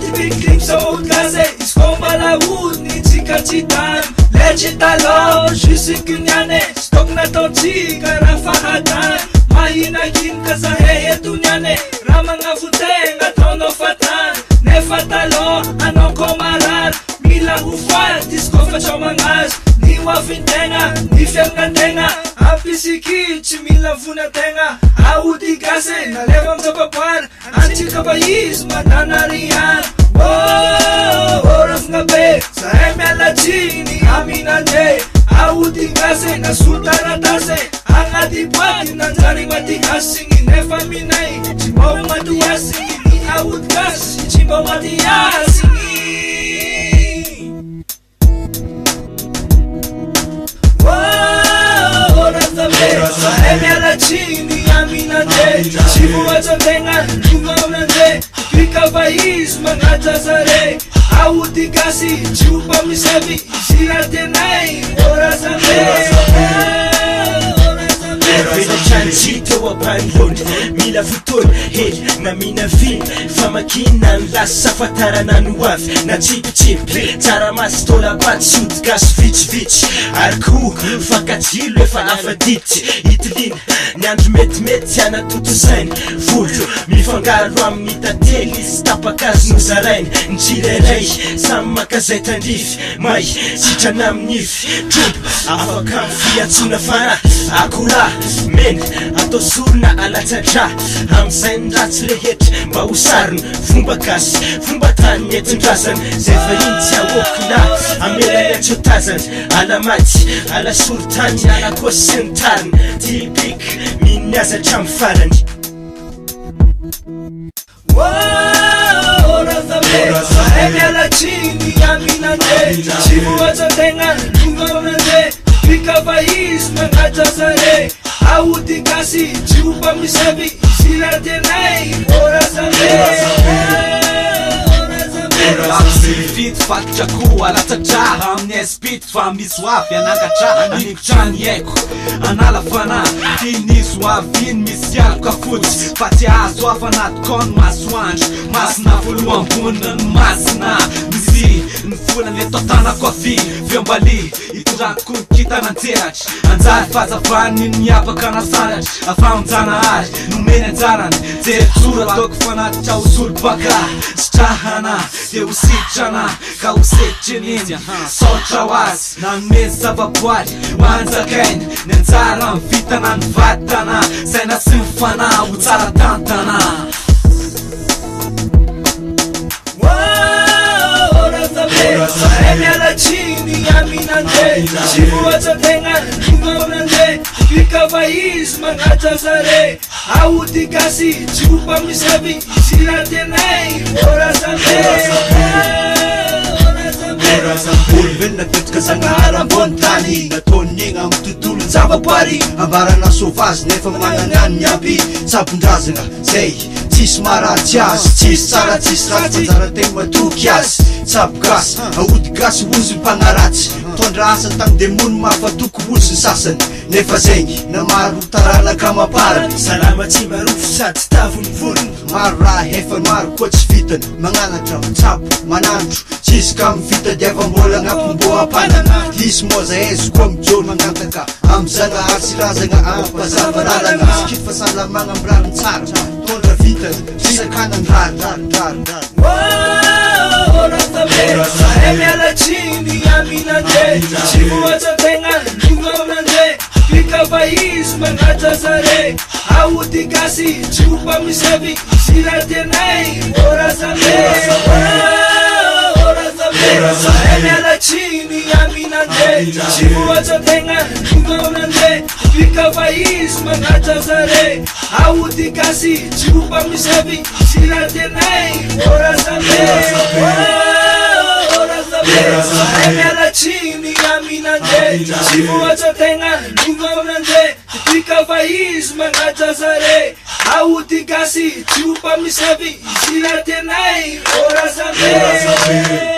Typique so gazé, iskomba la uni tsikatitany Legy talo, jusy kunyane Stok natao tsika raha fahatany Mahinakin ka zahay eto niane Raha magnavotegna ataonao fatany Nefa talo, anao komarary Mila ho faty, izy kofa tsao magnazy Ny hoafintegna, ny fiaignan-tegna Ampisiki, tsy mila vonategna Aody gasy, naleva amjababoary Antsika ba izy, mandana riany Orafina be, zahay miala tsiny aminande Aody gasy, nasotaratasy Agnaty boaty, nanjary maty asigny Nefa minay, tsy mbao maty asigny Ny aody gasy, tsy mbao maty asigny Zahay miala tsiny aminande Tsy voajantegna, novaonande Pika va izy magnaja zare Aody gasy, tsy ho mpamisavy Izy raha tenay, ora zame Venatrany teo ampanolony Mila fotoana hely na mina viny Famakina ny lasa safatarana no avy Na tsipitsipy tsaramasy tolapaty sody gasy vitsivitsy Ary ko fakatsilo efa afadity Itilina ny andro metimety anatoto sainy Volo mifangaro amin'ny tantely Izy tapakazy no zarainy Ny tsirairay samy makazay tandrify May sitrana amin'ify Trompo afaka fiatsona fana Akora mena atao sorona alatsatra Amizay ny ratsy rehetra mba ho sariny Fomba gasy, fomba tany nentin-drazany Zay vahiny tsy ahokina amelany atsotazany Alamaty, alasorotany, alakosy sy ny tariny Tipik, miny azatra amin'ny farany Zahay miala tsiny aminande Tsy voajantegna, novaonande Pika va izy magnaja zare Aody gasy, tsy ho mpamisavy Izy raha tenay, ora zame Fito fatitra ko alatsatra Amin'ny espit fa misy hoavy anangatra Anikotra ny haiko Anala fana Tinisy hoaviny misy alaka fotsy Fa tsy azo afanatiko ny masoandro Masina voalo ambonina ny masina Misy ny volany le totanako avy Viambali Itondrako ny kitananjeratra Anjary fazavany ny abaka nasanatra Afamonjana ary Nomeny anjarany Jery-tsora ataoko fanatitra ho solobaka Sitrahana Dia ho sitrana Ka ho setriny iny Sotra ho azy Nanome zavaboary Ho anjakainy Ny anjara ny vitana ny vatana Saina sy ny fanahy ho tsara tantana Zahay miala tsiny aminande Tsy voajantegna, novaonande Pika va izy magnaja zare Aody gasy, tsy ho mpamisavy Izy raha tenay, ora zame Olombelona ketrika zagnahary ambony tany Nataony egna amin'ny tontolo zavaboary Ambarana sovazy nefa mananany miampy Tsabondrazana zay tsisy maratsy azy Tsisy tsara tsisy ratsy manjarategna matoky azy Tsabo gasy, aody gasy ozy mpanaratsy Mitondra asa tany demony mafatoko ozy ny sasany Nefa zegny na maro taranaka maparany Salama tsy marofo sady tavony volony Maro raha efa maro koa tsy vitany Magnanatra, mitsabo, manandro Tsisy ka mivita diava mbola agnampim-bo ampanana Izy moa zahezy koa mijoro magnataka Am'zagnahary sy razagna ampazava lalana Sikity fahasalamagna am'rariny tsara Tondra vitany, fisakana ny rariny Zahay miala tsiny aminande Tsy voajantegna, novaonande Pika va izy magnaja zare Aody gasy, tsy ho mpamisavy Izy raha tenay, ora zame Zahay miala tsiny aminande Tsy voajantegna, novaonande Pika va izy magnaja zare Aody gasy, tsy ho mpamisavy Izy raha tenay, ora zame Zahay miala tsiny aminande Tsy voajantegna, novaonande Pika va izy magnaja zare Aody gasy, tsy ho mpamisavy Izy raha tenay, ora zame